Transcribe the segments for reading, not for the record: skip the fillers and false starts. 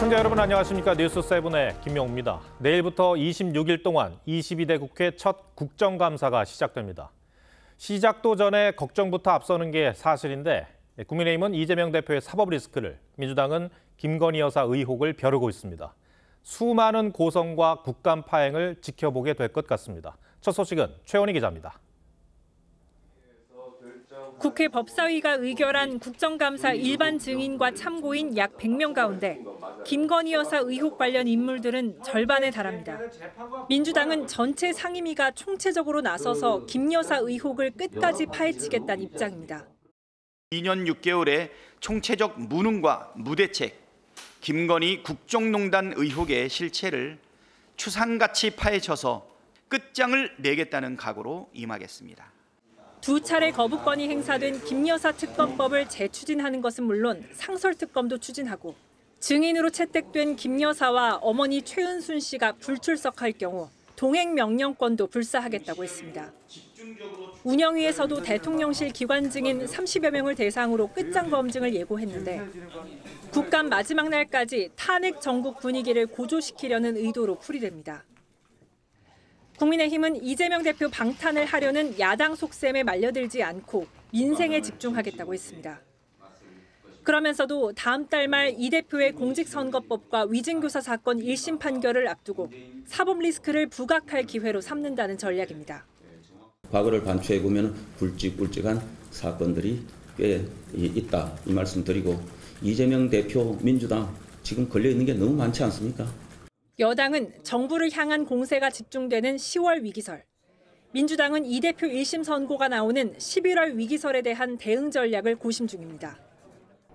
시청자 여러분 안녕하십니까. 뉴스7의 김명우입니다. 내일부터 26일 동안 22대 국회 첫 국정감사가 시작됩니다. 시작도 전에 걱정부터 앞서는 게 사실인데 국민의힘은 이재명 대표의 사법 리스크를, 민주당은 김건희 여사 의혹을 벼르고 있습니다. 수많은 고성과 국감 파행을 지켜보게 될 것 같습니다. 첫 소식은 최원희 기자입니다. 국회 법사위가 의결한 국정감사 일반 증인과 참고인 약 100명 가운데 김건희 여사 의혹 관련 인물들은 절반에 달합니다. 민주당은 전체 상임위가 총체적으로 나서서 김 여사 의혹을 끝까지 파헤치겠다는 입장입니다. 2년 6개월의 총체적 무능과 무대책, 김건희 국정농단 의혹의 실체를 추상같이 파헤쳐서 끝장을 내겠다는 각오로 임하겠습니다. 두 차례 거부권이 행사된 김 여사 특검법을 재추진하는 것은 물론 상설특검도 추진하고, 증인으로 채택된 김 여사와 어머니 최은순 씨가 불출석할 경우 동행 명령권도 불사하겠다고 했습니다. 운영위에서도 대통령실 기관 증인 30여 명을 대상으로 끝장 검증을 예고했는데 국감 마지막 날까지 탄핵 전국 분위기를 고조시키려는 의도로 풀이됩니다. 국민의힘은 이재명 대표 방탄을 하려는 야당 속셈에 말려들지 않고 민생에 집중하겠다고 했습니다. 그러면서도 다음 달 말 이 대표의 공직선거법과 위증교사 사건 1심 판결을 앞두고 사법 리스크를 부각할 기회로 삼는다는 전략입니다. 과거를 반추해보면 굵직굵직한 사건들이 꽤 있다, 이 말씀 드리고, 이재명 대표 민주당 지금 걸려있는 게 너무 많지 않습니까? 여당은 정부를 향한 공세가 집중되는 10월 위기설, 민주당은 이 대표 1심 선고가 나오는 11월 위기설에 대한 대응 전략을 고심 중입니다.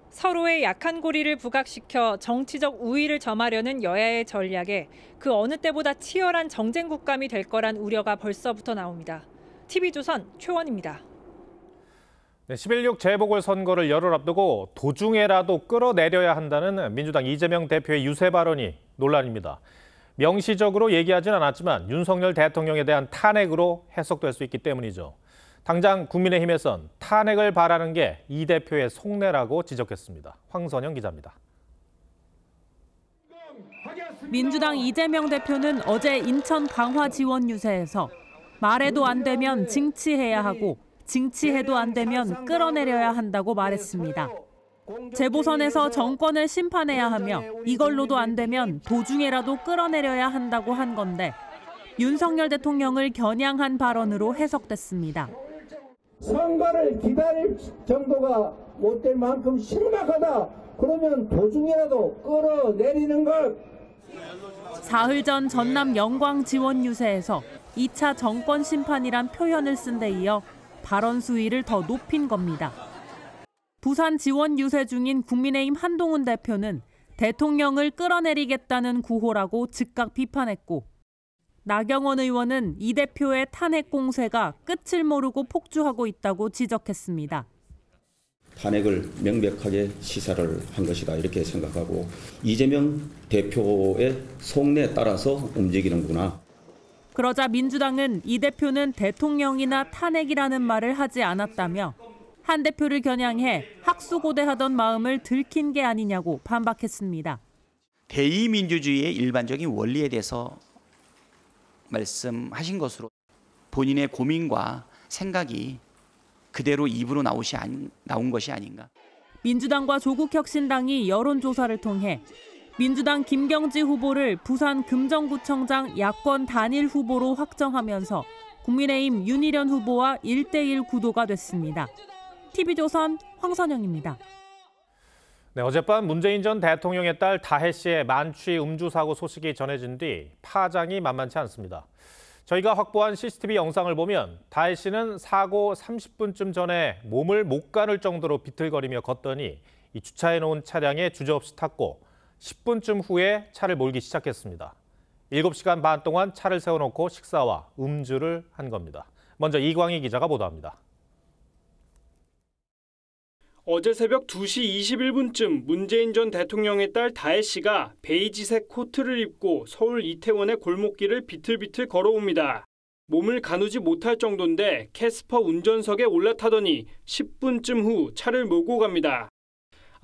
서로의 약한 고리를 부각시켜 정치적 우위를 점하려는 여야의 전략에 그 어느 때보다 치열한 정쟁 국감이 될 거란 우려가 벌써부터 나옵니다. TV조선 최원희입니다. 11.6 재보궐선거를 열흘 앞두고 도중에라도 끌어내려야 한다는 민주당 이재명 대표의 유세 발언이 논란입니다. 명시적으로 얘기하진 않았지만 윤석열 대통령에 대한 탄핵으로 해석될 수 있기 때문이죠. 당장 국민의힘에선 탄핵을 바라는 게 이 대표의 속내라고 지적했습니다. 황선영 기자입니다. 민주당 이재명 대표는 어제 인천 강화 지원 유세에서 말해도 안 되면 징치해야 하고 징치해도 안 되면 끌어내려야 한다고 말했습니다. 재보선에서 정권을 심판해야 하며 이걸로도 안 되면 도중에라도 끌어내려야 한다고 한 건데 윤석열 대통령을 겨냥한 발언으로 해석됐습니다. 선거를 기다릴 정도가 못 될 만큼 심각하다. 그러면 도중에라도 끌어내리는 것. 사흘 전 전남 영광 지원 유세에서 2차 정권 심판이란 표현을 쓴 데 이어 발언 수위를 더 높인 겁니다. 부산 지원 유세 중인 국민의힘 한동훈 대표는 대통령을 끌어내리겠다는 구호라고 즉각 비판했고, 나경원 의원은 이 대표의 탄핵 공세가 끝을 모르고 폭주하고 있다고 지적했습니다. 탄핵을 명백하게 시사를 한 것이다, 이렇게 생각하고, 이재명 대표의 속내에 따라서 움직이는구나. 그러자 민주당은 이 대표는 대통령이나 탄핵이라는 말을 하지 않았다며 한 대표를 겨냥해 학수고대하던 마음을 들킨 게 아니냐고 반박했습니다. 대의민주주의의 일반적인 원리에 대해서 말씀하신 것으로 본인의 고민과 생각이 그대로 입으로 나온 것이 아닌가. 민주당과 조국혁신당이 여론조사를 통해 민주당 김경지 후보를 부산 금정구청장 야권 단일 후보로 확정하면서 국민의힘 윤희련 후보와 1대1 구도가 됐습니다. TV조선 황선영입니다. 네, 어젯밤 문재인 전 대통령의 딸 다혜 씨의 만취 음주 사고 소식이 전해진 뒤 파장이 만만치 않습니다. 저희가 확보한 CCTV 영상을 보면 다혜 씨는 사고 30분쯤 전에 몸을 못 가눌 정도로 비틀거리며 걷더니 이 주차해놓은 차량에 주저없이 탔고 10분쯤 후에 차를 몰기 시작했습니다. 7시간 반 동안 차를 세워놓고 식사와 음주를 한 겁니다. 먼저 이광희 기자가 보도합니다. 어제 새벽 2시 21분쯤 문재인 전 대통령의 딸 다혜 씨가 베이지색 코트를 입고 서울 이태원의 골목길을 비틀비틀 걸어옵니다. 몸을 가누지 못할 정도인데 캐스퍼 운전석에 올라타더니 10분쯤 후 차를 몰고 갑니다.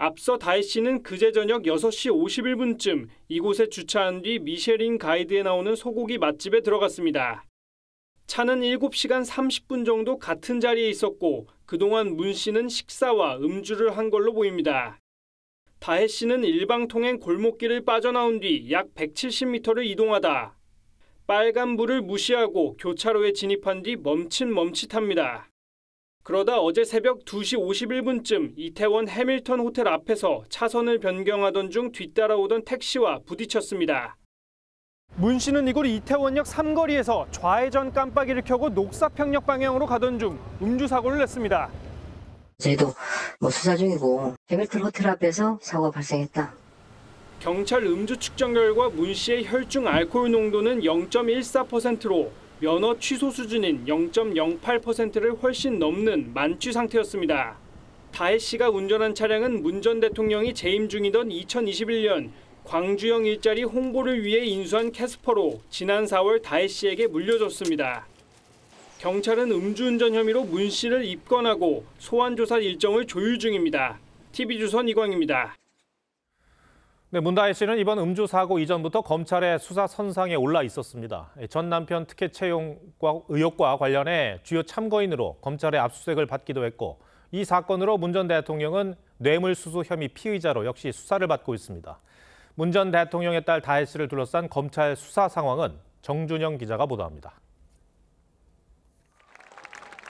앞서 다혜 씨는 그제 저녁 6시 51분쯤 이곳에 주차한 뒤 미쉐린 가이드에 나오는 소고기 맛집에 들어갔습니다. 차는 7시간 30분 정도 같은 자리에 있었고 그동안 문 씨는 식사와 음주를 한 걸로 보입니다. 다혜 씨는 일방통행 골목길을 빠져나온 뒤 약 170m를 이동하다 빨간불을 무시하고 교차로에 진입한 뒤 멈칫합니다. 그러다 어제 새벽 2시 51분쯤 이태원 해밀턴 호텔 앞에서 차선을 변경하던 중 뒤따라오던 택시와 부딪혔습니다. 문 씨는 이곳 이태원역 삼거리에서 좌회전 깜빡이를 켜고 녹사평역 방향으로 가던 중 음주 사고를 냈습니다. 저희도 수사 중이고 해밀턴 호텔 앞에서 사고가 발생했다. 경찰 음주 측정 결과 문 씨의 혈중 알코올 농도는 0.14%로 면허 취소 수준인 0.08%를 훨씬 넘는 만취 상태였습니다. 다혜 씨가 운전한 차량은 문 전 대통령이 재임 중이던 2021년 광주형 일자리 홍보를 위해 인수한 캐스퍼로 지난 4월 다혜 씨에게 물려줬습니다. 경찰은 음주운전 혐의로 문 씨를 입건하고 소환조사 일정을 조율 중입니다. TV조선 이광입니다. 네, 문다혜 씨는 이번 음주 사고 이전부터 검찰의 수사 선상에 올라 있었습니다. 전 남편 특혜 채용 의혹과 관련해 주요 참고인으로 검찰의 압수수색을 받기도 했고 이 사건으로 문 전 대통령은 뇌물수수 혐의 피의자로 역시 수사를 받고 있습니다. 문 전 대통령의 딸 다혜 씨를 둘러싼 검찰 수사 상황은 정준영 기자가 보도합니다.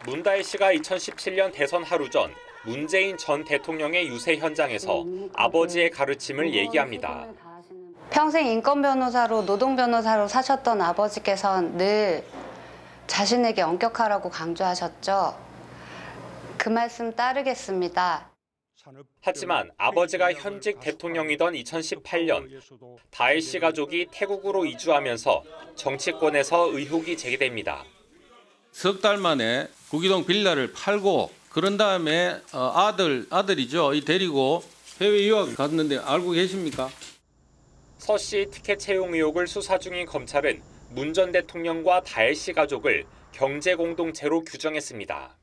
문다혜 씨가 2017년 대선 하루 전 문재인 전 대통령의 유세 현장에서 아버지의 가르침을 얘기합니다. 평생 인권 변호사로 노동 변호사로 사셨던 아버지께서는 늘 자신에게 엄격하라고 강조하셨죠. 그 말씀 따르겠습니다. 하지만 아버지가 현직 대통령이던 2018년 다혜 씨 가족이 태국으로 이주하면서 정치권에서 의혹이 제기됩니다. 석 달 만에 구기동 빌라를 팔고 그런 다음에 아들이죠. 데리고 해외 유학 갔는데 알고 계십니까? 서 씨 특혜 채용 의혹을 수사 중인 검찰은 문 전 대통령과 다혜 씨 가족을 경제공동체로 규정했습니다.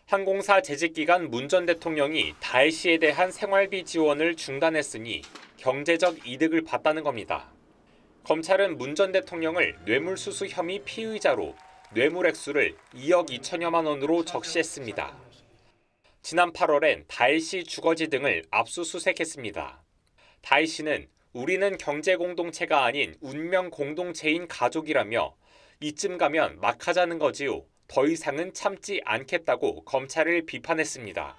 항공사 재직 기간 문 전 대통령이 다혜 씨에 대한 생활비 지원을 중단했으니 경제적 이득을 봤다는 겁니다. 검찰은 문 전 대통령을 뇌물수수 혐의 피의자로 뇌물 액수를 2억 2천여만 원으로 적시했습니다. 지난 8월엔 다혜 씨 주거지 등을 압수수색했습니다. 다혜 씨는 우리는 경제공동체가 아닌 운명공동체인 가족이라며 이쯤 가면 막 하자는 거지요. 더 이상은 참지 않겠다고 검찰을 비판했습니다.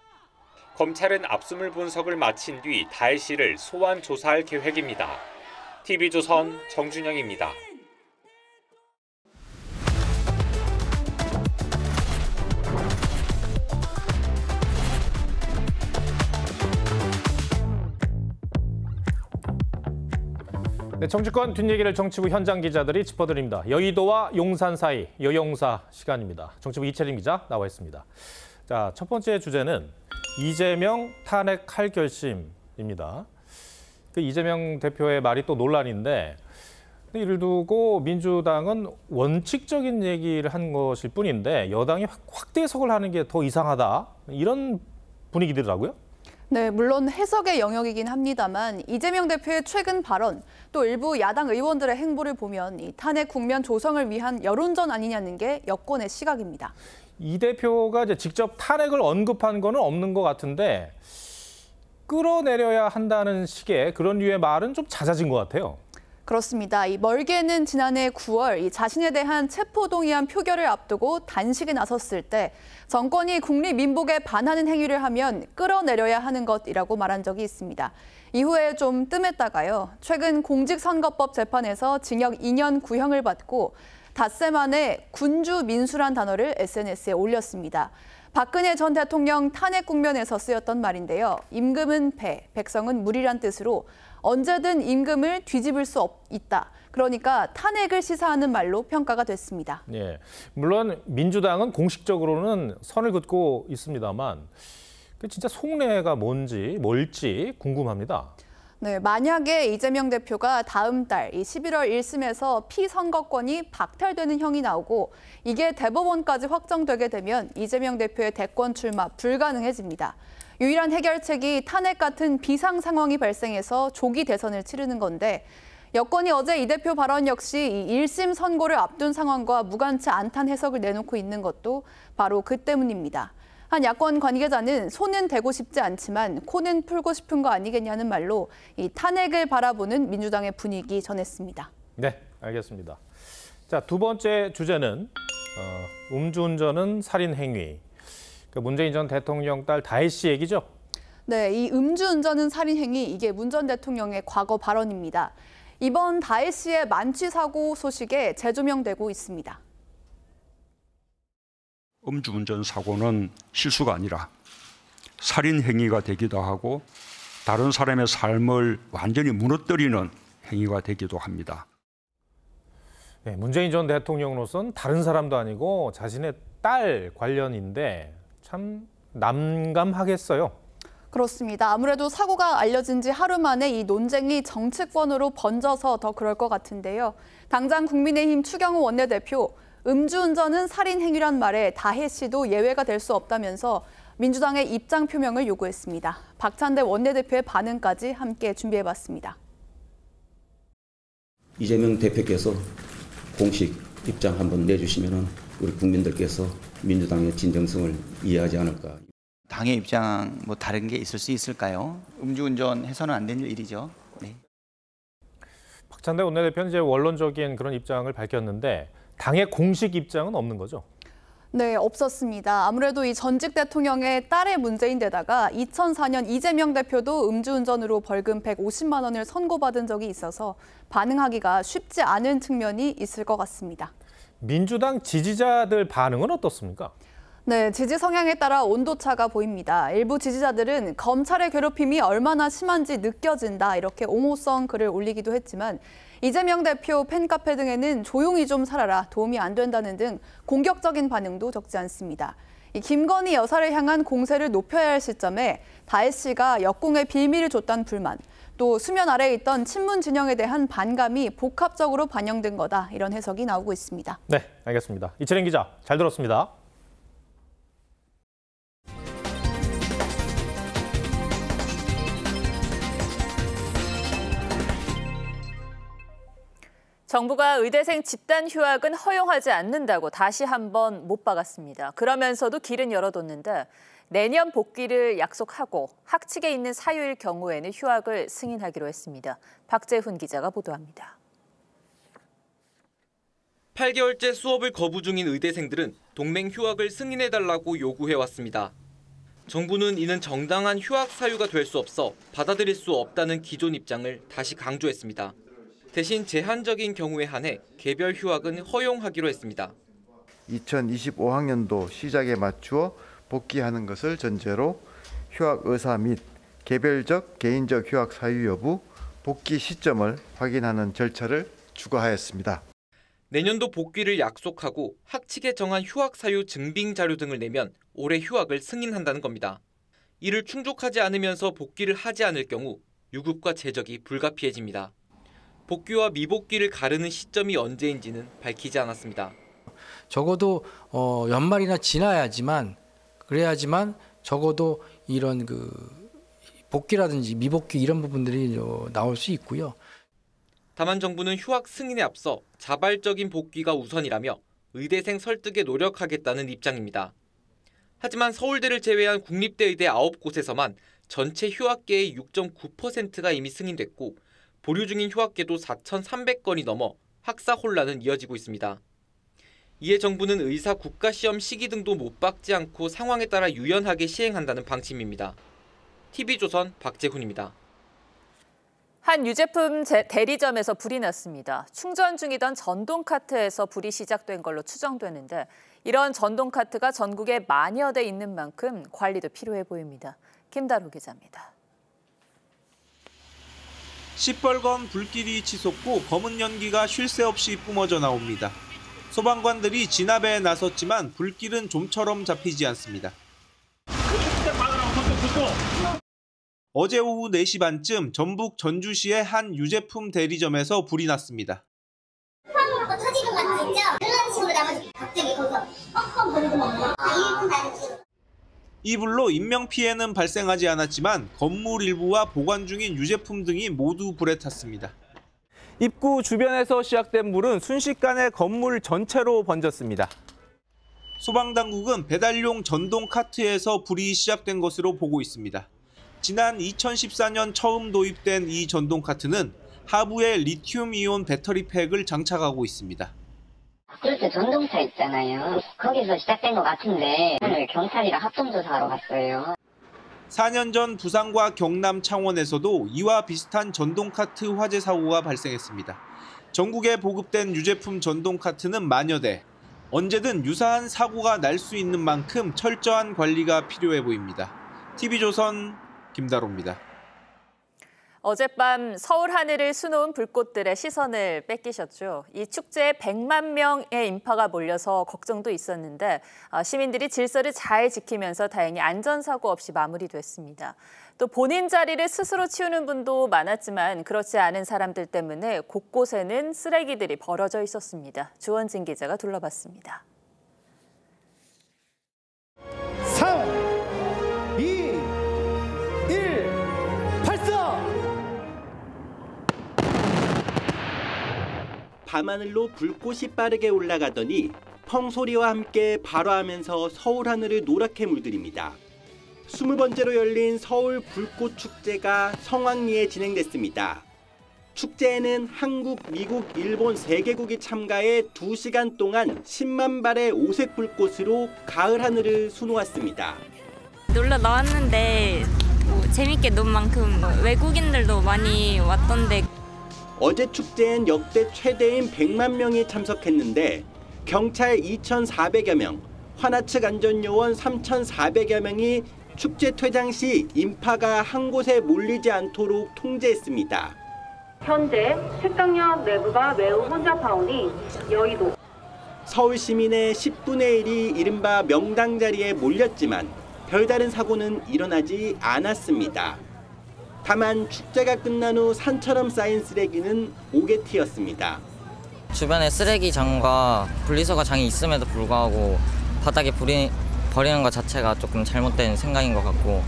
검찰은 압수물 분석을 마친 뒤 다혜 씨를 소환 조사할 계획입니다. TV조선 정준영입니다. 네, 정치권 뒷얘기를 정치부 현장 기자들이 짚어드립니다. 여의도와 용산 사이 여용사 시간입니다. 정치부 이채림 기자 나와 있습니다. 자, 첫 번째 주제는 이재명 탄핵할 결심입니다. 그 이재명 대표의 말이 또 논란인데 이를 두고 민주당은 원칙적인 얘기를 한 것일 뿐인데 여당이 확대 해석을 하는 게 더 이상하다 이런 분위기더라고요. 네, 물론 해석의 영역이긴 합니다만 이재명 대표의 최근 발언 또 일부 야당 의원들의 행보를 보면 이 탄핵 국면 조성을 위한 여론전 아니냐는 게 여권의 시각입니다. 이 대표가 이제 직접 탄핵을 언급한 거는 없는 것 같은데 끌어내려야 한다는 식의 그런 류의 말은 좀 잦아진 것 같아요. 그렇습니다. 이 멀게는 지난해 9월 이 자신에 대한 체포동의안 표결을 앞두고 단식에 나섰을 때 정권이 국립민복에 반하는 행위를 하면 끌어내려야 하는 것이라고 말한 적이 있습니다. 이후에 좀 뜸했다가요. 최근 공직선거법 재판에서 징역 2년 구형을 받고 닷새 만에 군주민수란 단어를 SNS에 올렸습니다. 박근혜 전 대통령 탄핵 국면에서 쓰였던 말인데요. 임금은 배, 백성은 물이란 뜻으로 언제든 임금을 뒤집을 수 있다. 그러니까 탄핵을 시사하는 말로 평가가 됐습니다. 예, 물론 민주당은 공식적으로는 선을 긋고 있습니다만 그 진짜 속내가 뭘지 궁금합니다. 네, 만약에 이재명 대표가 다음 달 11월 1심에서 피선거권이 박탈되는 형이 나오고 이게 대법원까지 확정되게 되면 이재명 대표의 대권 출마 불가능해집니다. 유일한 해결책이 탄핵 같은 비상 상황이 발생해서 조기 대선을 치르는 건데 여권이 어제 이 대표 발언 역시 이 1심 선고를 앞둔 상황과 무관치 않다는 해석을 내놓고 있는 것도 바로 그 때문입니다. 한 야권 관계자는 손은 대고 싶지 않지만 코는 풀고 싶은 거 아니겠냐는 말로 이 탄핵을 바라보는 민주당의 분위기 전했습니다. 네, 알겠습니다. 자, 두 번째 주제는 음주운전은 살인 행위. 문재인 전 대통령 딸 다혜 씨 얘기죠? 네, 이 음주운전은 살인 행위, 이게 문 전 대통령의 과거 발언입니다. 이번 다혜 씨의 만취 사고 소식에 재조명되고 있습니다. 음주운전 사고는 실수가 아니라 살인 행위가 되기도 하고 다른 사람의 삶을 완전히 무너뜨리는 행위가 되기도 합니다. 네, 문재인 전 대통령으로서는 다른 사람도 아니고 자신의 딸 관련인데 참 난감하겠어요. 그렇습니다. 아무래도 사고가 알려진 지 하루 만에 이 논쟁이 정치권으로 번져서 더 그럴 것 같은데요. 당장 국민의힘 추경호 원내대표, 음주운전은 살인 행위란 말에 다혜 씨도 예외가 될 수 없다면서 민주당의 입장 표명을 요구했습니다. 박찬대 원내대표의 반응까지 함께 준비해봤습니다. 이재명 대표께서 공식 입장 한번 내주시면 우리 국민들께서 민주당의 진정성을 이해하지 않을까. 당의 입장 뭐 다른 게 있을 수 있을까요? 음주운전 해서는 안 될 일이죠. 네. 박찬대 원내대표는 이제 원론적인 그런 입장을 밝혔는데 당의 공식 입장은 없는 거죠? 네, 없었습니다. 아무래도 이 전직 대통령의 딸의 문제인데다가 2004년 이재명 대표도 음주운전으로 벌금 150만 원을 선고받은 적이 있어서 반응하기가 쉽지 않은 측면이 있을 것 같습니다. 민주당 지지자들 반응은 어떻습니까? 네, 지지 성향에 따라 온도차가 보입니다. 일부 지지자들은 검찰의 괴롭힘이 얼마나 심한지 느껴진다 이렇게 옹호성 글을 올리기도 했지만 이재명 대표 팬카페 등에는 조용히 좀 살아라, 도움이 안 된다는 등 공격적인 반응도 적지 않습니다. 이 김건희 여사를 향한 공세를 높여야 할 시점에 다혜 씨가 역공에 빌미를 줬다는 불만, 또 수면 아래에 있던 친문 진영에 대한 반감이 복합적으로 반영된 거다, 이런 해석이 나오고 있습니다. 네, 알겠습니다. 이채린 기자, 잘 들었습니다. 정부가 의대생 집단 휴학은 허용하지 않는다고 다시 한번 못 박았습니다. 그러면서도 길은 열어뒀는데 내년 복귀를 약속하고 학칙에 있는 사유일 경우에는 휴학을 승인하기로 했습니다. 박재훈 기자가 보도합니다. 8개월째 수업을 거부 중인 의대생들은 동맹 휴학을 승인해달라고 요구해왔습니다. 정부는 이는 정당한 휴학 사유가 될 수 없어 받아들일 수 없다는 기존 입장을 다시 강조했습니다. 대신 제한적인 경우에 한해 개별 휴학은 허용하기로 했습니다. 2025학년도 시작에 맞추어 복귀하는 것을 전제로 휴학 의사 및 개별적 개인적 휴학 사유 여부, 복귀 시점을 확인하는 절차를 추가하였습니다. 내년도 복귀를 약속하고 학칙에 정한 휴학 사유 증빙 자료 등을 내면 올해 휴학을 승인한다는 겁니다. 이를 충족하지 않으면서 복귀를 하지 않을 경우 유급과 재적이 불가피해집니다. 복귀와 미복귀를 가르는 시점이 언제인지는 밝히지 않았습니다. 적어도 연말이나 지나야지만 그래야지만 적어도 이런 복귀라든지 미복귀 이런 부분들이 나올 수 있고요. 다만 정부는 휴학 승인에 앞서 자발적인 복귀가 우선이라며 의대생 설득에 노력하겠다는 입장입니다. 하지만 서울대를 제외한 국립대 의대 9곳에서만 전체 휴학계의 6.9%가 이미 승인됐고 보류 중인 휴학계도 4,300건이 넘어 학사 혼란은 이어지고 있습니다. 이에 정부는 의사 국가시험 시기 등도 못 박지 않고 상황에 따라 유연하게 시행한다는 방침입니다. TV조선 박재훈입니다. 한 유제품 대리점에서 불이 났습니다. 충전 중이던 전동카트에서 불이 시작된 걸로 추정되는데 이런 전동카트가 전국에 만여 대 있는 만큼 관리도 필요해 보입니다. 김다루 기자입니다. 시뻘건 불길이 치솟고 검은 연기가 쉴 새 없이 뿜어져 나옵니다. 소방관들이 진압에 나섰지만 불길은 좀처럼 잡히지 않습니다. 어제 오후 4시 반쯤 전북 전주시의 한 유제품 대리점에서 불이 났습니다. 화로 터지는 거 있죠? 그런 식으로 나머지 갑자기 거기서 뻥뻥 거리고 막 1분 다녔죠. 이 불로 인명피해는 발생하지 않았지만 건물 일부와 보관 중인 유제품 등이 모두 불에 탔습니다. 입구 주변에서 시작된 불은 순식간에 건물 전체로 번졌습니다. 소방당국은 배달용 전동 카트에서 불이 시작된 것으로 보고 있습니다. 지난 2014년 처음 도입된 이 전동 카트는 하부에 리튬이온 배터리 팩을 장착하고 있습니다. 그렇죠. 전동차 있잖아요. 거기서 시작된 것 같은데 오늘 경찰이랑 합동조사하러 갔어요. 4년 전 부산과 경남 창원에서도 이와 비슷한 전동카트 화재 사고가 발생했습니다. 전국에 보급된 유제품 전동카트는 만여 대. 언제든 유사한 사고가 날 수 있는 만큼 철저한 관리가 필요해 보입니다. TV조선 김다로입니다. 어젯밤 서울 하늘을 수놓은 불꽃들의 시선을 뺏기셨죠. 이 축제에 100만 명의 인파가 몰려서 걱정도 있었는데 시민들이 질서를 잘 지키면서 다행히 안전사고 없이 마무리됐습니다. 또 본인 자리를 스스로 치우는 분도 많았지만 그렇지 않은 사람들 때문에 곳곳에는 쓰레기들이 벌어져 있었습니다. 주원진 기자가 둘러봤습니다. 3, 2, 1, 발사! 밤하늘로 불꽃이 빠르게 올라가더니 펑소리와 함께 발화하면서 서울 하늘을 노랗게 물들입니다. 20번째로 열린 서울 불꽃 축제가 성황리에 진행됐습니다. 축제에는 한국, 미국, 일본 3개국이 참가해 2시간 동안 10만 발의 오색 불꽃으로 가을 하늘을 수놓았습니다. 놀러 나왔는데 재밌게 논 만큼 외국인들도 많이 왔던데 어제 축제엔 역대 최대인 100만 명이 참석했는데 경찰 2,400여 명, 환하 측 안전요원 3,400여 명이 축제 퇴장 시 인파가 한 곳에 몰리지 않도록 통제했습니다. 현재 책강역 내부가 매우 혼잡하오니 여의도 서울 시민의 10분의 1이 이른바 명당 자리에 몰렸지만 별다른 사고는 일어나지 않았습니다. 다만 축제가 끝난 후 산처럼 쌓인 쓰레기는 오개티였습니다. 주변에 쓰레기장과 분리수거 장이 있음에도 불구하고 바닥에 버리는 것 자체가 조금 잘못된 생각인 것 같고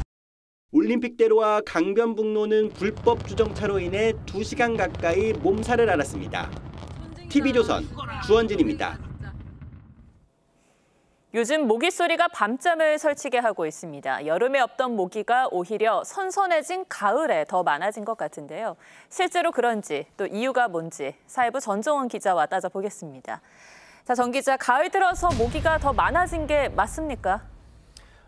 올림픽대로와 강변북로는 불법 주정차로 인해 2시간 가까이 몸살을 앓았습니다. TV조선 주원진입니다. 요즘 모기 소리가 밤잠을 설치게 하고 있습니다. 여름에 없던 모기가 오히려 선선해진 가을에 더 많아진 것 같은데요. 실제로 그런지 또 이유가 뭔지 사회부 전정원 기자와 따져보겠습니다. 자, 전 기자, 가을 들어서 모기가 더 많아진 게 맞습니까?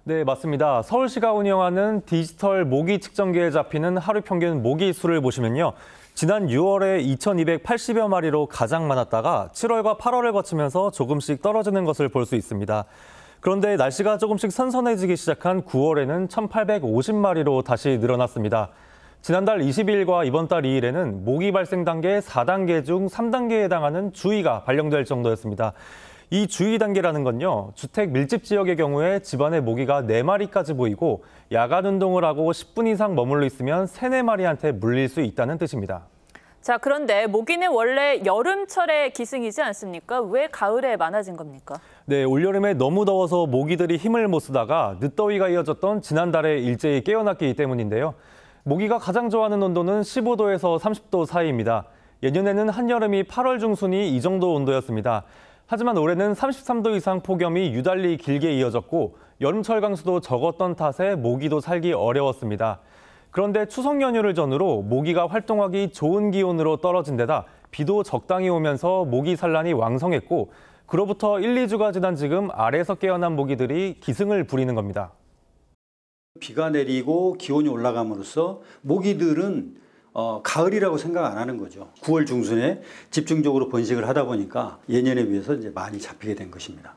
네, 맞습니다. 서울시가 운영하는 디지털 모기 측정기에 잡히는 하루 평균 모기 수를 보시면요. 지난 6월에 2,280여 마리로 가장 많았다가 7월과 8월을 거치면서 조금씩 떨어지는 것을 볼 수 있습니다. 그런데 날씨가 조금씩 선선해지기 시작한 9월에는 1,850마리로 다시 늘어났습니다. 지난달 20일과 이번 달 2일에는 모기 발생 단계 4단계 중 3단계에 해당하는 주의가 발령될 정도였습니다. 이 주의 단계라는 건요, 주택 밀집 지역의 경우에 집안에 모기가 4마리까지 보이고 야간 운동을 하고 10분 이상 머물러 있으면 3, 4마리한테 물릴 수 있다는 뜻입니다. 자, 그런데 모기는 원래 여름철의 기승이지 않습니까? 왜 가을에 많아진 겁니까? 네, 올여름에 너무 더워서 모기들이 힘을 못 쓰다가 늦더위가 이어졌던 지난달에 일제히 깨어났기 때문인데요. 모기가 가장 좋아하는 온도는 15도에서 30도 사이입니다. 예년에는 한여름이 8월 중순이 이 정도 온도였습니다. 하지만 올해는 33도 이상 폭염이 유달리 길게 이어졌고 여름철 강수도 적었던 탓에 모기도 살기 어려웠습니다. 그런데 추석 연휴를 전후로 모기가 활동하기 좋은 기온으로 떨어진 데다 비도 적당히 오면서 모기 산란이 왕성했고 그로부터 1, 2주가 지난 지금 알에서 깨어난 모기들이 기승을 부리는 겁니다. 비가 내리고 기온이 올라감으로써 모기들은 가을이라고 생각 안 하는 거죠. 9월 중순에 집중적으로 번식을 하다 보니까 예년에 비해서 이제 많이 잡히게 된 것입니다.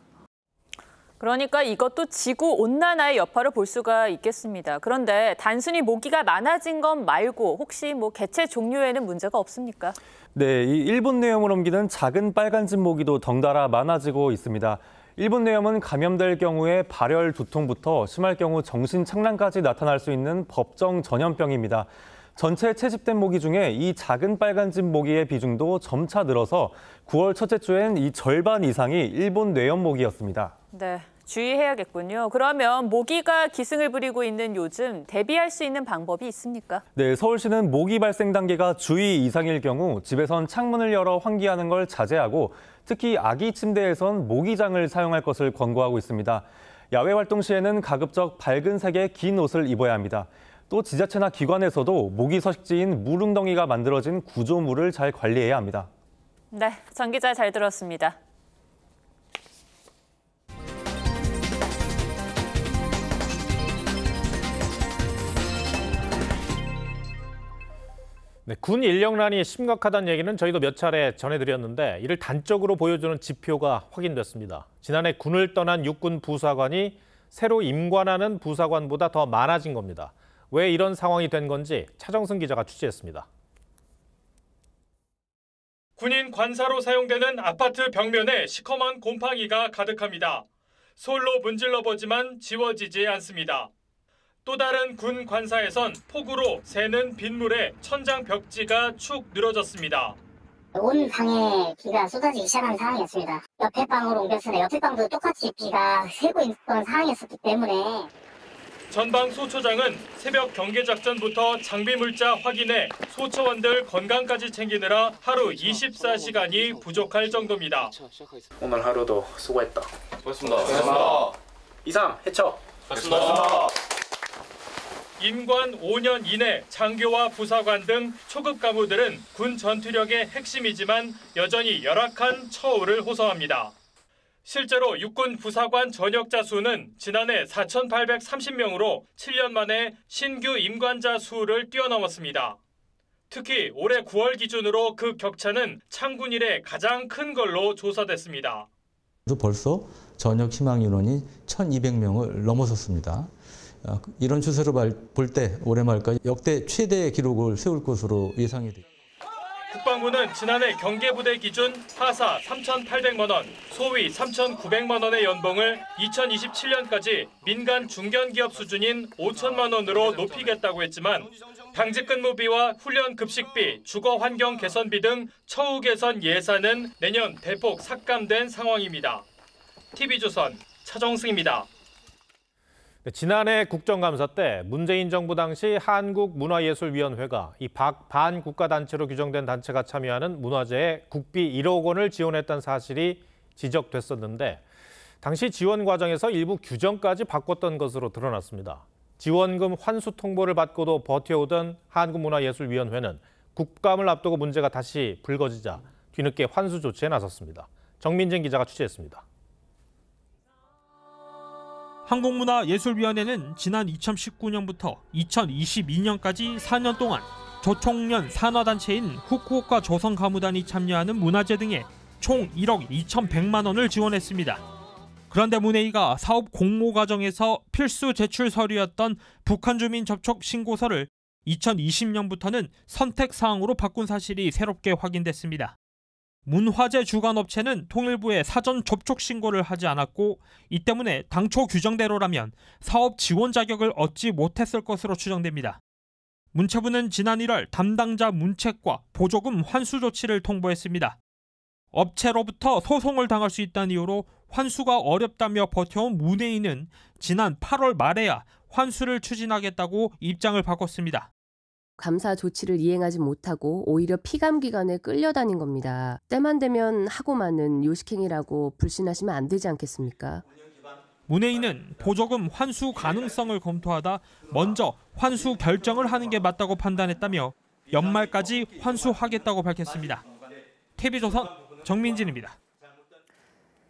그러니까 이것도 지구 온난화의 여파를 볼 수가 있겠습니다. 그런데 단순히 모기가 많아진 것 말고 혹시 개체 종류에는 문제가 없습니까? 네, 이 일본 내용을 옮기는 작은 빨간집 모기도 덩달아 많아지고 있습니다. 일본 뇌염은 감염될 경우에 발열, 두통부터 심할 경우 정신착란까지 나타날 수 있는 법정 전염병입니다. 전체 채집된 모기 중에 이 작은 빨간집 모기의 비중도 점차 늘어서 9월 첫째 주엔 이 절반 이상이 일본 뇌염 모기였습니다. 네, 주의해야겠군요. 그러면 모기가 기승을 부리고 있는 요즘 대비할 수 있는 방법이 있습니까? 네, 서울시는 모기 발생 단계가 주의 이상일 경우 집에선 창문을 열어 환기하는 걸 자제하고 특히 아기 침대에선 모기장을 사용할 것을 권고하고 있습니다. 야외 활동 시에는 가급적 밝은 색의 긴 옷을 입어야 합니다. 또 지자체나 기관에서도 모기 서식지인 물웅덩이가 만들어진 구조물을 잘 관리해야 합니다. 네, 정 기자 잘 들었습니다. 네, 군 인력난이 심각하다는 얘기는 저희도 몇 차례 전해드렸는데 이를 단적으로 보여주는 지표가 확인됐습니다. 지난해 군을 떠난 육군 부사관이 새로 임관하는 부사관보다 더 많아진 겁니다. 왜 이런 상황이 된 건지 차정승 기자가 취재했습니다. 군인 관사로 사용되는 아파트 벽면에 시커먼 곰팡이가 가득합니다. 솔로 문질러보지만 지워지지 않습니다. 또 다른 군 관사에선 폭우로 새는 빗물에 천장 벽지가 축 늘어졌습니다. 온 방에 비가 쏟아지기 시작한 상황이었습니다. 옆에 방으로 옮겼으나 옆에 방도 똑같이 비가 새고 있던 상황이었기 때문에 전방 소초장은 새벽 경계작전부터 장비 물자 확인에 소초원들 건강까지 챙기느라 하루 24시간이 부족할 정도입니다. 오늘 하루도 수고했다. 고맙습니다. 고맙습니다. 이상 해쳐. 고맙습니다. 임관 5년 이내 장교와 부사관 등 초급 간부들은 군 전투력의 핵심이지만 여전히 열악한 처우를 호소합니다. 실제로 육군 부사관 전역자 수는 지난해 4,830명으로 7년 만에 신규 임관자 수를 뛰어넘었습니다. 특히 올해 9월 기준으로 그 격차는 창군 이래 가장 큰 걸로 조사됐습니다. 벌써 전역 희망 인원이 1,200명을 넘어섰습니다. 이런 추세로 볼 때 올해 말까지 역대 최대 기록을 세울 것으로 예상이 됩니다. 국방부는 지난해 경계부대 기준 하사 3,800만 원, 소위 3,900만 원의 연봉을 2027년까지 민간 중견기업 수준인 5천만 원으로 높이겠다고 했지만 당직 근무비와 훈련 급식비, 주거 환경 개선비 등 처우 개선 예산은 내년 대폭 삭감된 상황입니다. TV조선 차정승입니다. 지난해 국정감사 때 문재인 정부 당시 한국문화예술위원회가 이 반국가단체로 규정된 단체가 참여하는 문화제에 국비 1억 원을 지원했던 사실이 지적됐었는데 당시 지원 과정에서 일부 규정까지 바꿨던 것으로 드러났습니다. 지원금 환수 통보를 받고도 버텨오던 한국문화예술위원회는 국감을 앞두고 문제가 다시 불거지자 뒤늦게 환수 조치에 나섰습니다. 정민진 기자가 취재했습니다. 한국문화예술위원회는 지난 2019년부터 2022년까지 4년 동안 저총련 산하단체인 후쿠오카 조선가무단이 참여하는 문화제 등에 총 1억 2,100만 원을 지원했습니다. 그런데 문회의가 사업 공모 과정에서 필수 제출 서류였던 북한 주민 접촉 신고서를 2020년부터는 선택 사항으로 바꾼 사실이 새롭게 확인됐습니다. 문화재 주관업체는 통일부에 사전 접촉 신고를 하지 않았고 이 때문에 당초 규정대로라면 사업 지원 자격을 얻지 못했을 것으로 추정됩니다. 문체부는 지난 1월 담당자 문책과 보조금 환수 조치를 통보했습니다. 업체로부터 소송을 당할 수 있다는 이유로 환수가 어렵다며 버텨온 문회의는 지난 8월 말에야 환수를 추진하겠다고 입장을 바꿨습니다. 감사 조치를 이행하지 못하고 오히려 피감기관에 끌려다닌 겁니다. 때만 되면 하고 마는 요식행위라고 불신하시면 안 되지 않겠습니까? 문회의는 보조금 환수 가능성을 검토하다 먼저 환수 결정을 하는 게 맞다고 판단했다며 연말까지 환수하겠다고 밝혔습니다. TV조선 정민진입니다.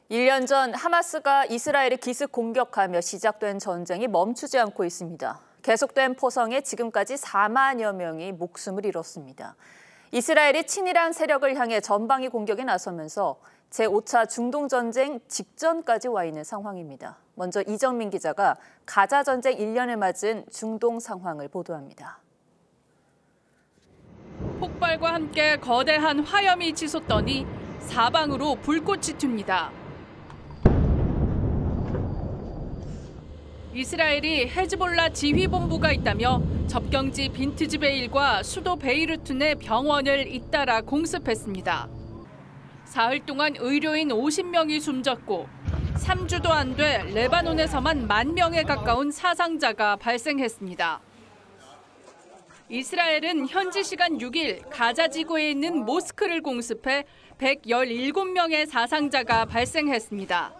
1년 전 하마스가 이스라엘을 기습 공격하며 시작된 전쟁이 멈추지 않고 있습니다. 계속된 포성에 지금까지 4만여 명이 목숨을 잃었습니다. 이스라엘이 친이란 세력을 향해 전방위 공격에 나서면서 제5차 중동전쟁 직전까지 와 있는 상황입니다. 먼저 이정민 기자가 가자 전쟁 1년을 맞은 중동 상황을 보도합니다. 폭발과 함께 거대한 화염이 치솟더니 사방으로 불꽃이 튑니다. 이스라엘이 헤즈볼라 지휘본부가 있다며 접경지 빈트지 베일과 수도 베이루트 내 병원을 잇따라 공습했습니다. 사흘 동안 의료인 50명이 숨졌고 3주도 안 돼 레바논에서만 10,000명에 가까운 사상자가 발생했습니다. 이스라엘은 현지 시간 6일 가자 지구에 있는 모스크를 공습해 117명의 사상자가 발생했습니다.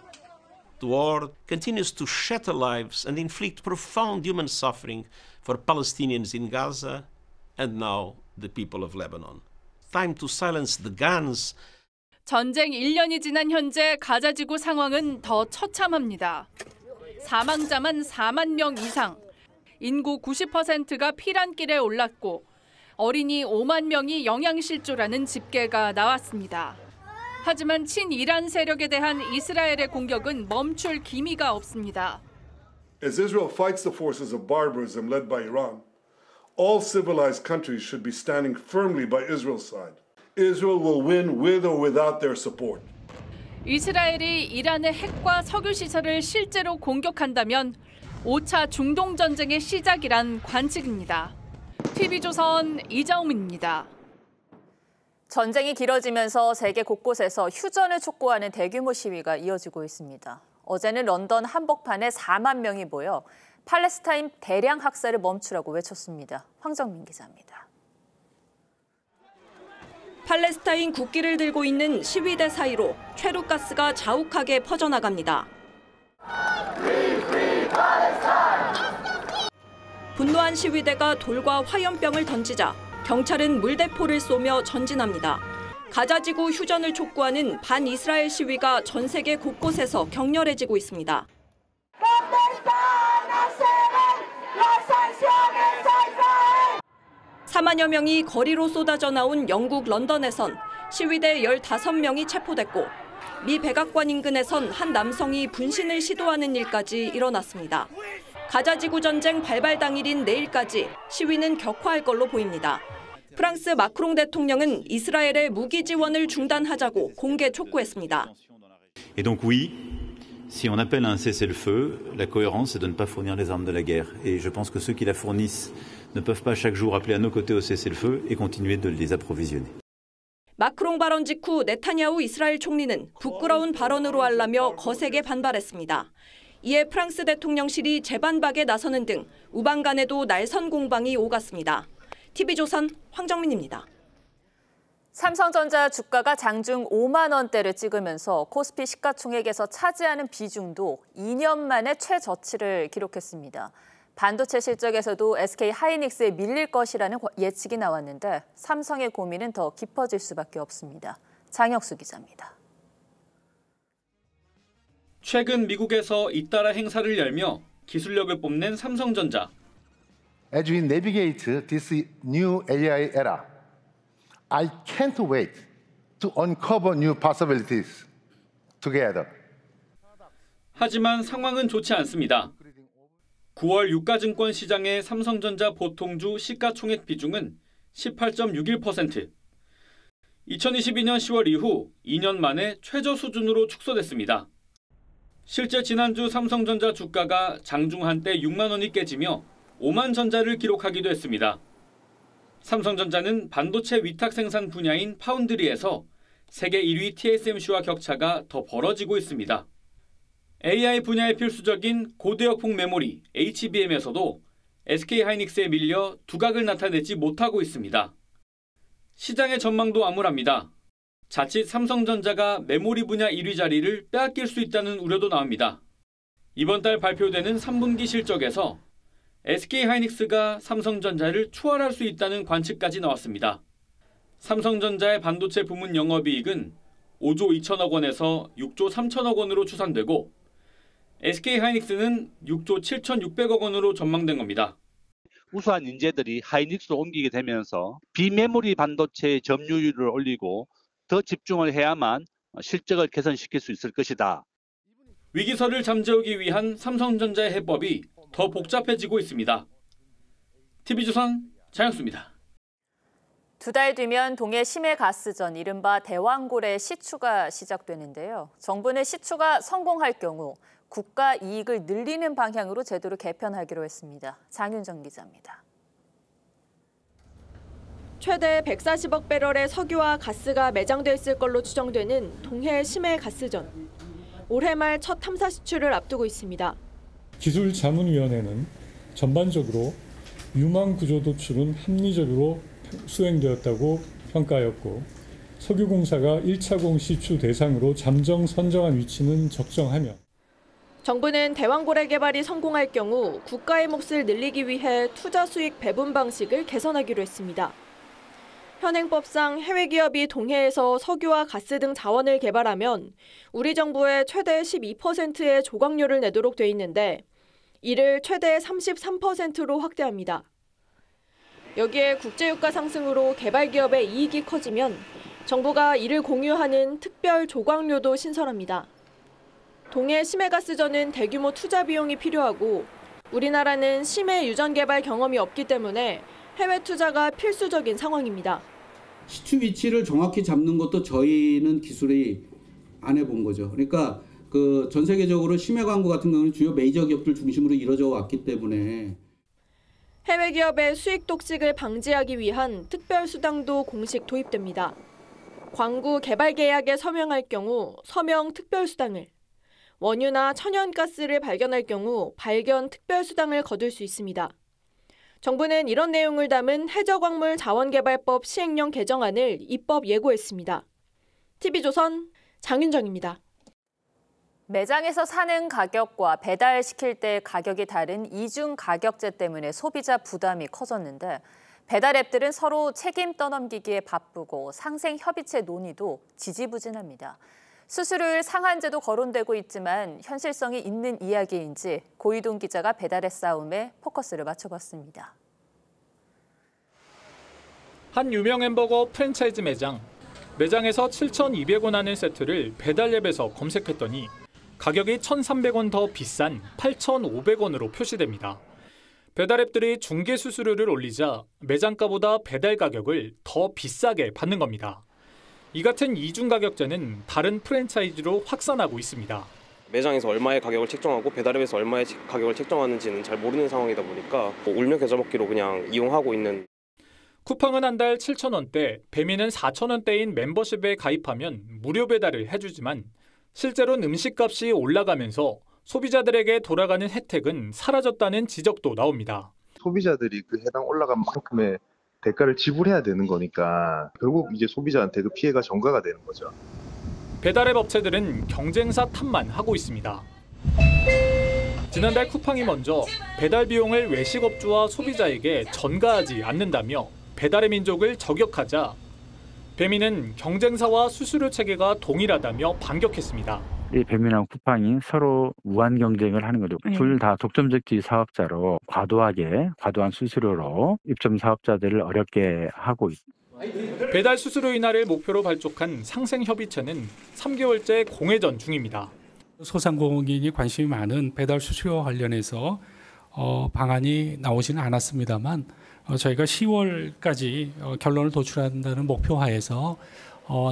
The war continues to shatter lives and inflict profound human suffering for Palestinians in Gaza and now the people of Lebanon. Time to silence the guns. 전쟁 1년이 지난 현재 가자 지구 상황은 더 처참합니다. 사망자만 4만 명 이상, 인구 90%가 피란길에 올랐고 어린이 5만 명이 영양실조라는 집계가 나왔습니다. 하지만 친이란 세력에 대한 이스라엘의 공격은 멈출 기미가 없습니다. As Israel fights the forces of barbarism led by Iran, all civilized countries should be standing firmly by Israel's side. Israel will win with or without their support. 이스라엘이 이란의 핵과 석유 시설을 실제로 공격한다면 5차 중동 전쟁의 시작이란 관측입니다. TV조선 이자우민입니다. 전쟁이 길어지면서 세계 곳곳에서 휴전을 촉구하는 대규모 시위가 이어지고 있습니다. 어제는 런던 한복판에 4만 명이 모여 팔레스타인 대량 학살을 멈추라고 외쳤습니다. 황정민 기자입니다. 팔레스타인 국기를 들고 있는 시위대 사이로 최루가스가 자욱하게 퍼져나갑니다. 분노한 시위대가 돌과 화염병을 던지자 경찰은 물대포를 쏘며 전진합니다. 가자지구 휴전을 촉구하는 반이스라엘 시위가 전 세계 곳곳에서 격렬해지고 있습니다. 4만여 명이 거리로 쏟아져 나온 영국 런던에선 시위대 15명이 체포됐고 미 백악관 인근에선 한 남성이 분신을 시도하는 일까지 일어났습니다. 가자지구 전쟁 발발 당일인 내일까지 시위는 격화할 걸로 보입니다. 프랑스 마크롱 대통령은 이스라엘의 무기 지원을 중단하자고 공개 촉구했습니다. Et donc oui, si on appelle à un cessez-le-feu, la cohérence c'est de ne pas fournir les armes de la guerre. Et je pense que ceux qui la fournissent ne peuvent pas chaque jour appeler à nos côtés au cessez-le-feu et continuer de les approvisionner. 마크롱 발언 직후 네타냐후 이스라엘 총리는 부끄러운 발언으로 알라며 거세게 반발했습니다. 이에 프랑스 대통령실이 재반박에 나서는 등 우방 간에도 날선 공방이 오갔습니다. TV조선 황정민입니다. 삼성전자 주가가 장중 5만 원대를 찍으면서 코스피 시가총액에서 차지하는 비중도 2년 만에 최저치를 기록했습니다. 반도체 실적에서도 SK 하이닉스에 밀릴 것이라는 예측이 나왔는데 삼성의 고민은 더 깊어질 수밖에 없습니다. 장혁수 기자입니다. 최근 미국에서 잇따라 행사를 열며 기술력을 뽐낸 삼성전자. As we navigate this new AI era, I can't wait to uncover new possibilities together. 하지만 상황은 좋지 않습니다. 9월 유가증권 시장의 삼성전자 보통주 시가총액 비중은 18.61%. 2022년 10월 이후 2년 만에 최저 수준으로 축소됐습니다. 실제 지난주 삼성전자 주가가 장중 한때 6만 원이 깨지며 5만 전자를 기록하기도 했습니다. 삼성전자는 반도체 위탁 생산 분야인 파운드리에서 세계 1위 TSMC와 격차가 더 벌어지고 있습니다. AI 분야에 필수적인 고대역폭 메모리 HBM에서도 SK 하이닉스에 밀려 두각을 나타내지 못하고 있습니다. 시장의 전망도 암울합니다. 자칫 삼성전자가 메모리 분야 1위 자리를 빼앗길 수 있다는 우려도 나옵니다. 이번 달 발표되는 3분기 실적에서 SK 하이닉스가 삼성전자를 추월할 수 있다는 관측까지 나왔습니다. 삼성전자의 반도체 부문 영업이익은 5조 2천억 원에서 6조 3천억 원으로 추산되고 SK 하이닉스는 6조 7,600억 원으로 전망된 겁니다. 우수한 인재들이 하이닉스로 옮기게 되면서 비메모리 반도체의 점유율을 올리고 더 집중을 해야만 실적을 개선시킬 수 있을 것이다. 위기설을 잠재우기 위한 삼성전자의 해법이 더 복잡해지고 있습니다. TV조선 장혁수입니다. 2달 뒤면 동해 심해가스전 이른바 대왕고래 시추가 시작되는데요. 정부는 시추가 성공할 경우 국가 이익을 늘리는 방향으로 제도를 개편하기로 했습니다. 장윤정 기자입니다. 최대 140억 배럴의 석유와 가스가 매장돼 있을 걸로 추정되는 동해 심해가스전. 올해 말 첫 탐사 시출을 앞두고 있습니다. 기술자문위원회는 전반적으로 유망 구조 도출은 합리적으로 수행되었다고 평가하였고 석유공사가 1차 공시추 대상으로 잠정 선정한 위치는 적정하며 정부는 대왕고래 개발이 성공할 경우 국가의 몫을 늘리기 위해 투자 수익 배분 방식을 개선하기로 했습니다. 현행법상 해외 기업이 동해에서 석유와 가스 등 자원을 개발하면 우리 정부에 최대 12%의 조각료를 내도록 돼 있는데 이를 최대 33%로 확대합니다. 여기에 국제유가 상승으로 개발 기업의 이익이 커지면 정부가 이를 공유하는 특별 조각료도 신설합니다. 동해 심해가스전은 대규모 투자 비용이 필요하고 우리나라는 심해 유전 개발 경험이 없기 때문에 해외 투자가 필수적인 상황입니다. 시추 위치를 정확히 잡는 것도 저희는 기술이 안 해본 거죠. 그러니까 전 세계적으로 심해 광고 같은 경우는 주요 메이저 기업들 중심으로 이루어져 왔기 때문에 해외 기업의 수익 독식을 방지하기 위한 특별 수당도 공식 도입됩니다. 광구 개발 계약에 서명할 경우 서명 특별 수당을, 원유나 천연가스를 발견할 경우 발견 특별 수당을 거둘 수 있습니다. 정부는 이런 내용을 담은 해저광물 자원개발법 시행령 개정안을 입법 예고했습니다. TV조선 장윤정입니다. 매장에서 사는 가격과 배달시킬 때 가격이 다른 이중 가격제 때문에 소비자 부담이 커졌는데 배달 앱들은 서로 책임 떠넘기기에 바쁘고 상생 협의체 논의도 지지부진합니다. 수수료율 상한제도 거론되고 있지만 현실성이 있는 이야기인지 고이동 기자가 배달의 싸움에 포커스를 맞춰봤습니다. 한 유명 햄버거 프랜차이즈 매장. 매장에서 7,200원 하는 세트를 배달 앱에서 검색했더니 가격이 1,300원 더 비싼 8,500원으로 표시됩니다. 배달 앱들이 중개 수수료를 올리자 매장가보다 배달 가격을 더 비싸게 받는 겁니다. 이 같은 이중 가격제는 다른 프랜차이즈로 확산하고 있습니다. 매장에서 얼마의 가격을 책정하고 배달앱에서 얼마의 가격을 책정하는지는 잘 모르는 상황이다 보니까 울며 겨자 먹기로 그냥 이용하고 있는. 쿠팡은 한 달 7,000원대, 배민은 4,000원대인 멤버십에 가입하면 무료 배달을 해주지만 실제로는 음식값이 올라가면서 소비자들에게 돌아가는 혜택은 사라졌다는 지적도 나옵니다. 소비자들이 그 해당 올라간 만큼의 대가를 지불해야 되는 거니까 결국 이제 소비자한테 그 피해가 전가가 되는 거죠. 배달앱 업체들은 경쟁사 탓만 하고 있습니다. 지난달 쿠팡이 먼저 배달 비용을 외식업주와 소비자에게 전가하지 않는다며 배달의 민족을 저격하자 배민은 경쟁사와 수수료 체계가 동일하다며 반격했습니다. 이 배민하고 쿠팡이 서로 무한 경쟁을 하는 거죠. 둘 다 독점적지 사업자로 과도한 수수료로 입점 사업자들을 어렵게 하고 있습니다. 배달 수수료 인하를 목표로 발족한 상생협의체는 3개월째 공회전 중입니다. 소상공인이 관심이 많은 배달 수수료 관련해서 방안이 나오지는 않았습니다만 저희가 10월까지 결론을 도출한다는 목표하에서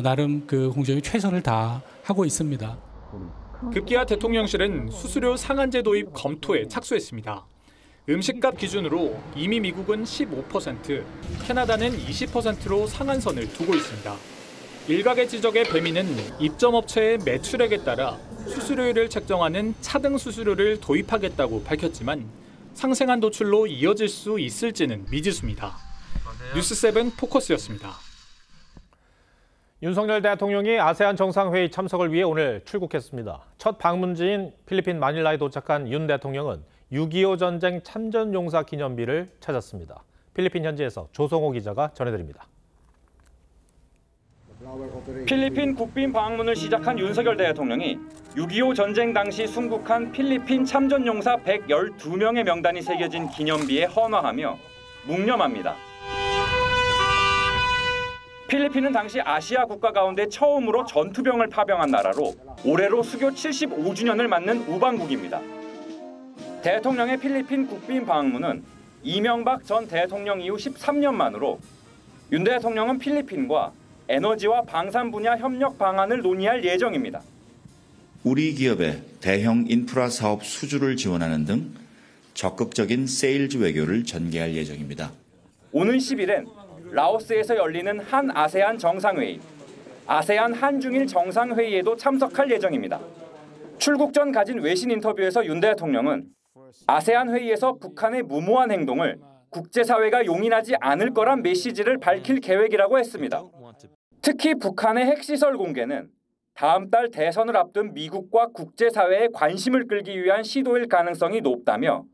나름 그 공정위 최선을 다하고 있습니다. 급기야 대통령실은 수수료 상한제 도입 검토에 착수했습니다. 음식값 기준으로 이미 미국은 15%, 캐나다는 20%로 상한선을 두고 있습니다. 일각의 지적에 배민은 입점업체의 매출액에 따라 수수료율을 책정하는 차등 수수료를 도입하겠다고 밝혔지만 상생한 도출로 이어질 수 있을지는 미지수입니다. 뉴스7 포커스였습니다. 윤석열 대통령이 아세안 정상회의 참석을 위해 오늘 출국했습니다. 첫 방문지인 필리핀 마닐라에 도착한 윤 대통령은 6.25 전쟁 참전용사 기념비를 찾았습니다. 필리핀 현지에서 조성호 기자가 전해드립니다. 필리핀 국빈 방문을 시작한 윤석열 대통령이 6.25 전쟁 당시 순국한 필리핀 참전용사 112명의 명단이 새겨진 기념비에 헌화하며 묵념합니다. 필리핀은 당시 아시아 국가 가운데 처음으로 전투병을 파병한 나라로 올해로 수교 75주년을 맞는 우방국입니다. 대통령의 필리핀 국빈 방문은 이명박 전 대통령 이후 13년 만으로 윤 대통령은 필리핀과 에너지와 방산 분야 협력 방안을 논의할 예정입니다. 우리 기업의 대형 인프라 사업 수주를 지원하는 등 적극적인 세일즈 외교를 전개할 예정입니다. 오는 10일엔 라오스에서 열리는 한 아세안 정상회의, 아세안 한중일 정상회의에도 참석할 예정입니다. 출국 전 가진 외신 인터뷰에서 윤 대통령은 아세안 회의에서 북한의 무모한 행동을 국제사회가 용인하지 않을 거란 메시지를 밝힐 계획이라고 했습니다. 특히 북한의 핵시설 공개는 다음 달 대선을 앞둔 미국과 국제사회의 관심을 끌기 위한 시도일 가능성이 높다며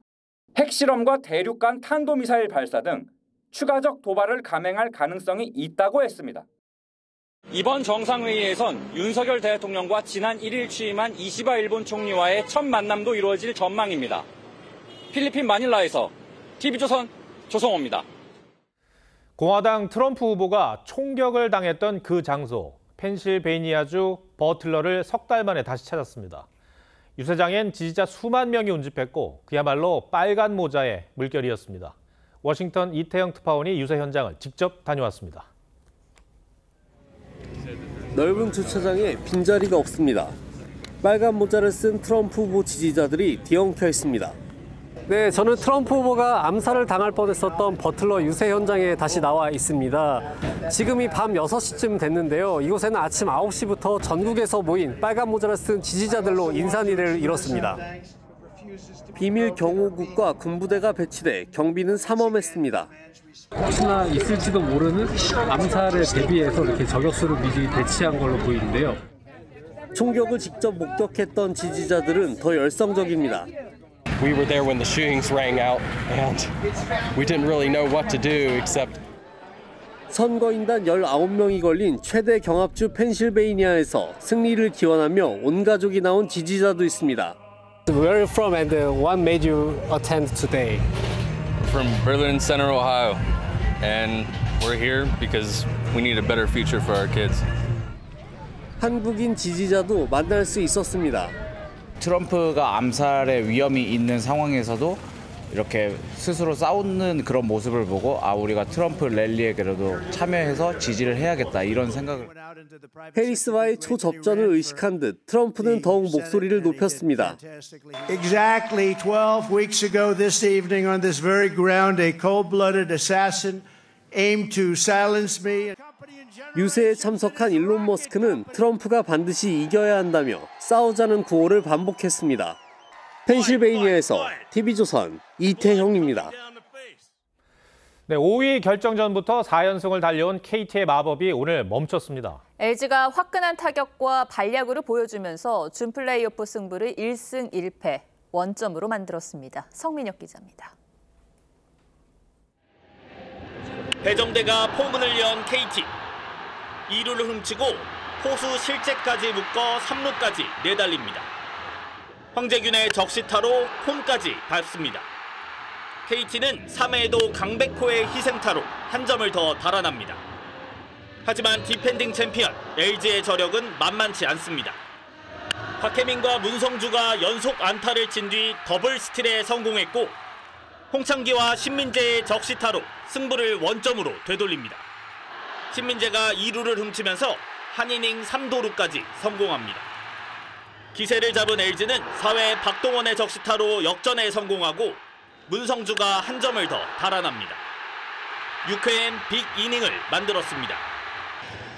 핵실험과 대륙 간 탄도미사일 발사 등 추가적 도발을 감행할 가능성이 있다고 했습니다. 이번 정상회의에선 윤석열 대통령과 지난 1일 취임한 이시바 일본 총리와의 첫 만남도 이루어질 전망입니다. 필리핀 마닐라에서 TV조선 조성호입니다. 공화당 트럼프 후보가 총격을 당했던 그 장소, 펜실베이니아주 버틀러를 석 달 만에 다시 찾았습니다. 유세장엔 지지자 수만 명이 운집했고 그야말로 빨간 모자의 물결이었습니다. 워싱턴 이태영 특파원이 유세 현장을 직접 다녀왔습니다. 넓은 주차장에 빈자리가 없습니다. 빨간 모자를 쓴 트럼프 후보 지지자들이 뒤엉켜 있습니다. 네, 저는 트럼프 후보가 암살을 당할 뻔했었던 버틀러 유세 현장에 다시 나와 있습니다. 지금이 밤 6시쯤 됐는데요. 이곳에는 아침 9시부터 전국에서 모인 빨간 모자를 쓴 지지자들로 인산이를 이뤘습니다. 비밀 경호국과 군부대가 배치돼 경비는 삼엄했습니다. 혹시나 있을지도 모르는 암살에 대비해서 이렇게 저격수를 미리 배치한 걸로 보이는데요. 총격을 직접 목격했던 지지자들은 더 열성적입니다. We were there when the shootings rang out and we didn't really know what to do except 선거인단 19명이 걸린 최대 경합주 펜실베이니아에서 승리를 기원하며 온 가족이 나온 지지자도 있습니다. Where are you from and what made you attend today? from Berlin Center, Ohio, and we're here because we need a better future for our kids. 한국인 지지자도 만날 수 있었습니다. 트럼프가 암살의 위험이 있는 상황에서도 이렇게 스스로 싸우는 그런 모습을 보고 우리가 트럼프 랠리에 그래도 참여해서 지지를 해야겠다 이런 생각을. 해리스와의 초접전을 의식한 듯 트럼프는 더욱 목소리를 높였습니다. Exactly 12 weeks ago this evening on this very ground a cold-blooded assassin aimed to silence me. 유세에 참석한 일론 머스크는 트럼프가 반드시 이겨야 한다며 싸우자는 구호를 반복했습니다. 펜실베이니아에서 TV조선 이태형입니다. 네, 5위 결정전부터 4연승을 달려온 KT의 마법이 오늘 멈췄습니다. LG가 화끈한 타격과 발약으로 보여주면서 준 플레이오프 승부를 1승 1패 원점으로 만들었습니다. 성민혁 기자입니다. 배정대가 포문을 연 KT. 2루를 훔치고 포수 실책까지 묶어 3루까지 내달립니다. 황재균의 적시타로 홈까지 밟습니다. KT는 3회에도 강백호의 희생타로 한 점을 더 달아납니다. 하지만 디펜딩 챔피언 LG의 저력은 만만치 않습니다. 박혜민과 문성주가 연속 안타를 친 뒤 더블 스틸에 성공했고 홍창기와 신민재의 적시타로 승부를 원점으로 되돌립니다. 신민재가 2루를 훔치면서 한 이닝 3도루까지 성공합니다. 기세를 잡은 LG는 4회 박동원의 적시타로 역전에 성공하고 문성주가 한 점을 더 달아납니다. 6회엔 빅 이닝을 만들었습니다.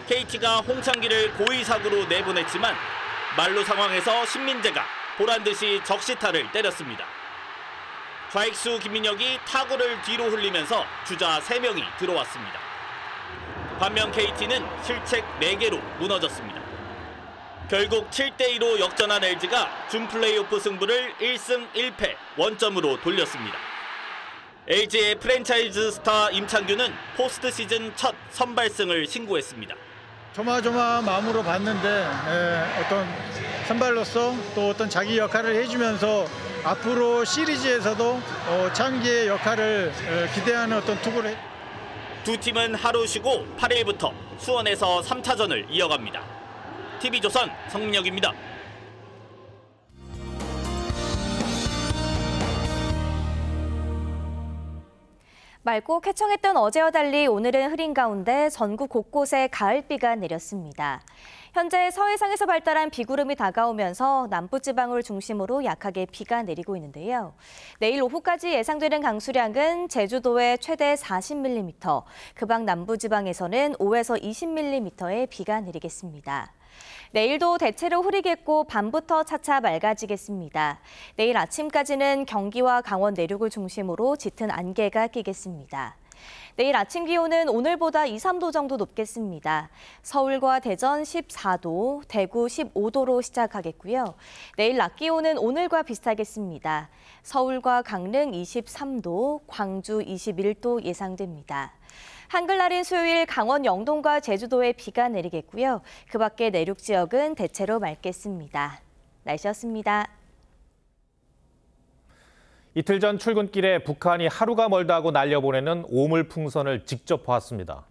KT가 홍창기를 고의사구로 내보냈지만 만루 상황에서 신민재가 보란듯이 적시타를 때렸습니다. 좌익수 김민혁이 타구를 뒤로 흘리면서 주자 3명이 들어왔습니다. 반면 KT는 실책 4개로 무너졌습니다. 결국 7대2로 역전한 LG가 준 플레이오프 승부를 1승 1패 원점으로 돌렸습니다. LG의 프랜차이즈 스타 임창규는 포스트 시즌 첫 선발승을 신고했습니다. 조마조마한 마음으로 봤는데 어떤 선발로서 또 어떤 자기 역할을 해주면서 앞으로 시리즈에서도 창기의 역할을 기대하는 어떤 투구를 두 팀은 하루 쉬고 8일부터 수원에서 3차전을 이어갑니다. TV조선 성민혁입니다. 맑고 쾌청했던 어제와 달리 오늘은 흐린 가운데 전국 곳곳에 가을비가 내렸습니다. 현재 서해상에서 발달한 비구름이 다가오면서 남부지방을 중심으로 약하게 비가 내리고 있는데요. 내일 오후까지 예상되는 강수량은 제주도에 최대 40mm, 그방 남부지방에서는 5에서 20mm의 비가 내리겠습니다. 내일도 대체로 흐리겠고 밤부터 차차 맑아지겠습니다. 내일 아침까지는 경기와 강원 내륙을 중심으로 짙은 안개가 끼겠습니다. 내일 아침 기온은 오늘보다 2, 3도 정도 높겠습니다. 서울과 대전 14도, 대구 15도로 시작하겠고요. 내일 낮 기온은 오늘과 비슷하겠습니다. 서울과 강릉 23도, 광주 21도 예상됩니다. 한글날인 수요일 강원 영동과 제주도에 비가 내리겠고요. 그 밖에 내륙 지역은 대체로 맑겠습니다. 날씨였습니다. 이틀 전 출근길에 북한이 하루가 멀다고 날려보내는 오물풍선을 직접 보았습니다.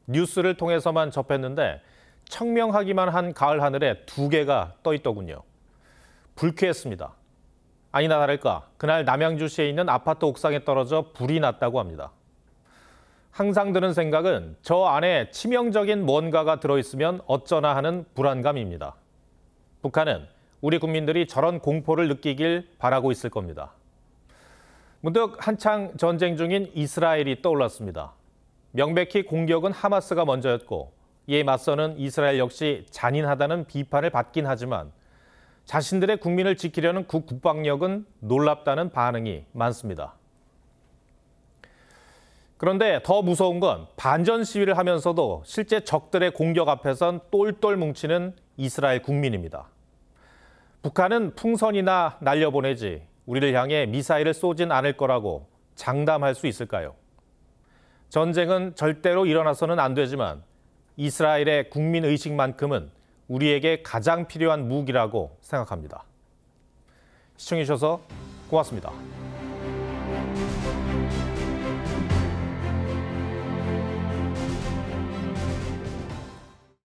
뉴스를 통해서만 접했는데 청명하기만 한 가을 하늘에 2개가 떠 있더군요. 불쾌했습니다. 아니나 다를까 그날 남양주시에 있는 아파트 옥상에 떨어져 불이 났다고 합니다. 항상 드는 생각은 저 안에 치명적인 뭔가가 들어있으면 어쩌나 하는 불안감입니다. 북한은 우리 국민들이 저런 공포를 느끼길 바라고 있을 겁니다. 문득 한창 전쟁 중인 이스라엘이 떠올랐습니다. 명백히 공격은 하마스가 먼저였고 이에 맞서는 이스라엘 역시 잔인하다는 비판을 받긴 하지만 자신들의 국민을 지키려는 그 국방력은 놀랍다는 반응이 많습니다. 그런데 더 무서운 건 반전 시위를 하면서도 실제 적들의 공격 앞에선 똘똘 뭉치는 이스라엘 국민입니다. 북한은 풍선이나 날려보내지 우리를 향해 미사일을 쏘진 않을 거라고 장담할 수 있을까요? 전쟁은 절대로 일어나서는 안 되지만 이스라엘의 국민의식만큼은 우리에게 가장 필요한 무기라고 생각합니다. 시청해주셔서 고맙습니다.